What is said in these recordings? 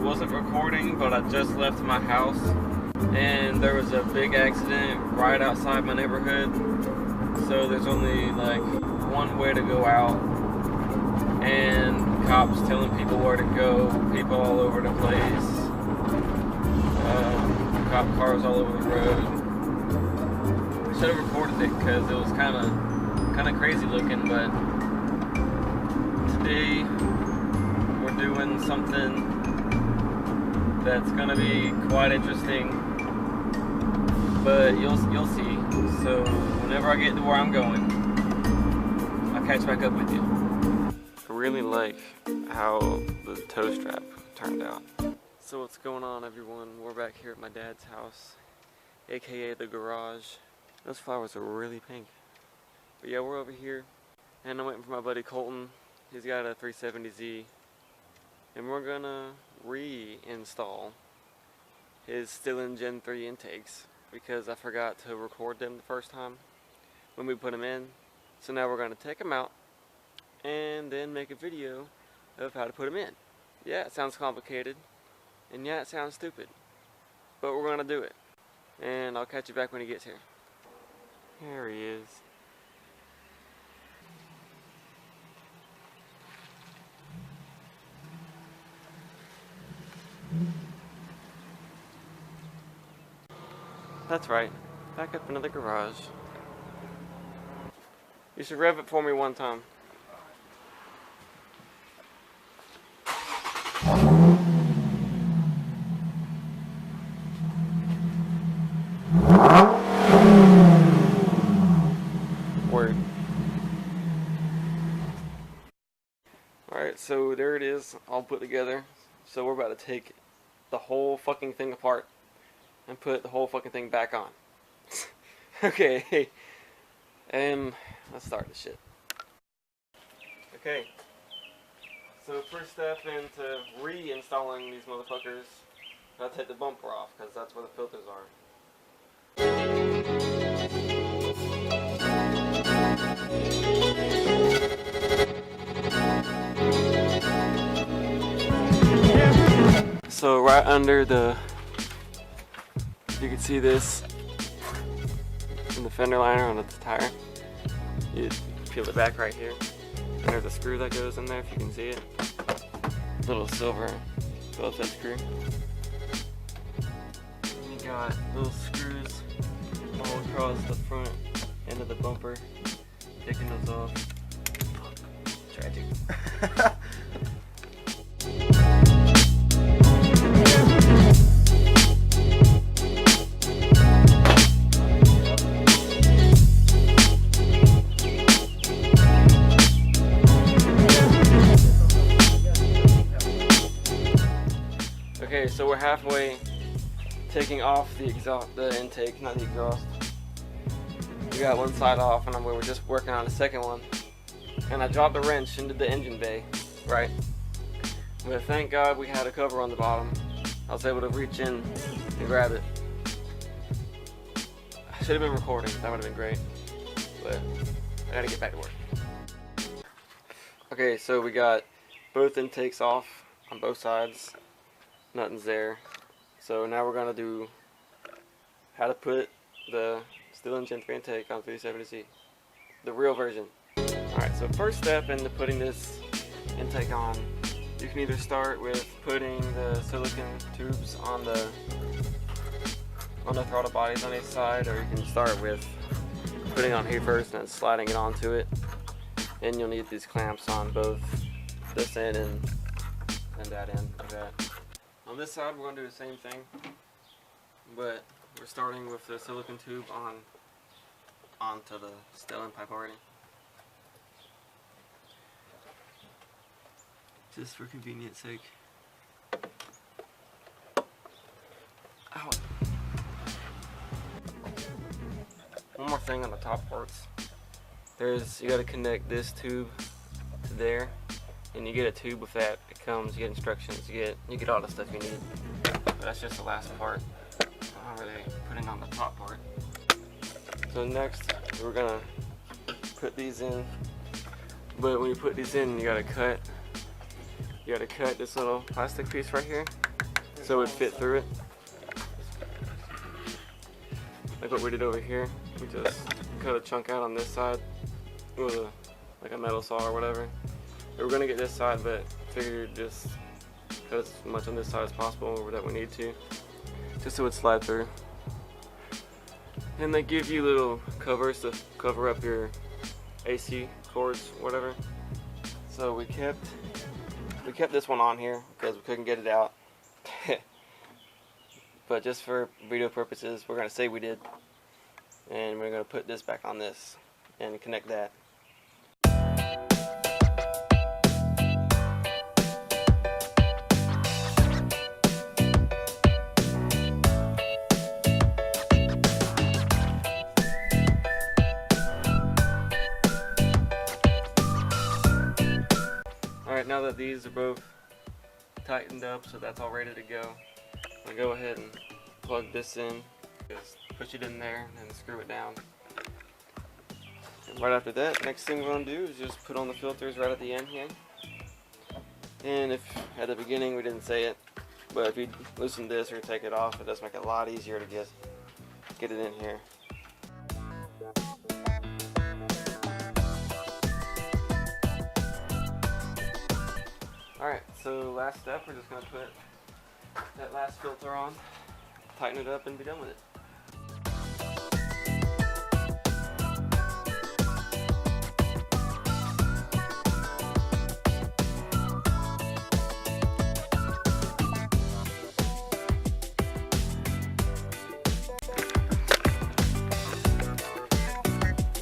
wasn't recording, but I just left my house and there was a big accident right outside my neighborhood. So there's only like one way to go out, and cops telling people where to go, people all over the place, cop cars all over the road. I should have recorded it because it was kind of crazy looking, but today we're doing something that's gonna be quite interesting, but you'll see. So whenever I get to where I'm going, I'll catch back up with you. I really like how the toe strap turned out. So what's going on, everyone? We're back here at my dad's house, aka the garage. Those flowers are really pink. But yeah, we're over here, and I'm waiting for my buddy Colton. He's got a 370Z, and we're gonna reinstall his Stillen Gen 3 intakes because I forgot to record them the first time when we put them in. So now we're gonna take them out and then make a video of how to put them in. Yeah, it sounds complicated, and yeah, it sounds stupid, but we're gonna do it. And I'll catch you back when he gets here. Here he is. That's right, back up into the garage. You should rev it for me one time. Word. Alright, so there it is, all put together. So we're about to take the whole fucking thing apart and put the whole fucking thing back on. Okay, let's start this shit. Okay, so first step into reinstalling these motherfuckers, I gotta take the bumper off because that's where the filters are. So right under the, you can see this in the fender liner on the tire. You peel it back right here, and there's a screw that goes in there if you can see it. Little silver Phillips head screw. And you got little screws all across the front end of the bumper. Taking those off. Tragic. Okay, so we're halfway taking off the exhaust, the intake, not the exhaust. We got one side off, and we're just working on the second one. And I dropped the wrench into the engine bay, right? But thank God we had a cover on the bottom. I was able to reach in and grab it. I should have been recording, that would have been great. But I gotta get back to work. Okay, so we got both intakes off on both sides. Nothing's there. So now we're gonna do how to put the Stillen Gen 3 intake on 370Z, the real version. Alright, so first step into putting this intake on, you can either start with putting the silicone tubes on the throttle bodies on each side, or you can start with putting it on here first and then sliding it onto it. And you'll need these clamps on both this end and that end of that. On this side we're going to do the same thing, but we're starting with the silicone tube onto the Stillen pipe already. Just for convenience sake. Ow. One more thing on the top parts. You gotta connect this tube to there, and you get a tube with that. It comes, you get instructions, you get all the stuff you need. But that's just the last part. I'm not really putting on the top part. So next, we're gonna put these in. But when you put these in, you gotta cut this little plastic piece right here. so it would fit through it. Like what we did over here. We just cut a chunk out on this side with like a metal saw or whatever. We were gonna get this side, but figured just cut as much on this side as possible that we need to, just so it would slide through. And they give you little covers to cover up your AC cords, whatever. So we kept this one on here because we couldn't get it out. But just for video purposes, we're gonna say we did, and we're gonna put this back on this and connect that. Alright, now that these are both tightened up, so that's all ready to go, I'm going to go ahead and plug this in. Just push it in there and screw it down. And right after that, next thing we're going to do is just put on the filters right at the end here. And if at the beginning we didn't say it, but if you loosen this or take it off, it does make it a lot easier to get it in here. Alright, so last step, we're just going to put that last filter on, tighten it up, and be done with it.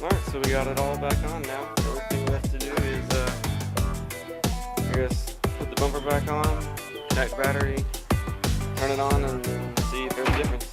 Alright, so we got it all back on now. Everything left to do is I guess put the bumper back on, connect battery, turn it on, and then see if there's a difference.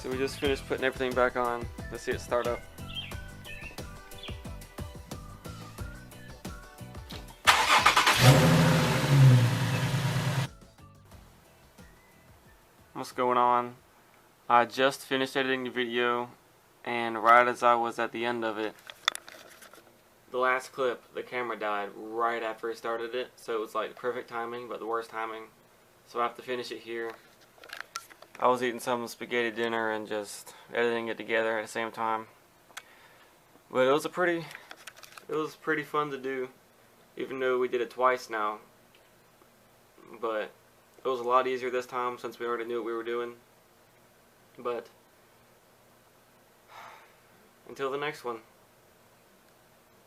So we just finished putting everything back on. Let's see it start up. What's going on? I just finished editing the video, and right as I was at the end of it, the last clip, the camera died right after I started it, so it was like perfect timing, but the worst timing. So I have to finish it here. I was eating some spaghetti dinner and just editing it together at the same time. But it was pretty fun to do, even though we did it twice now. But it was a lot easier this time since we already knew what we were doing. But until the next one.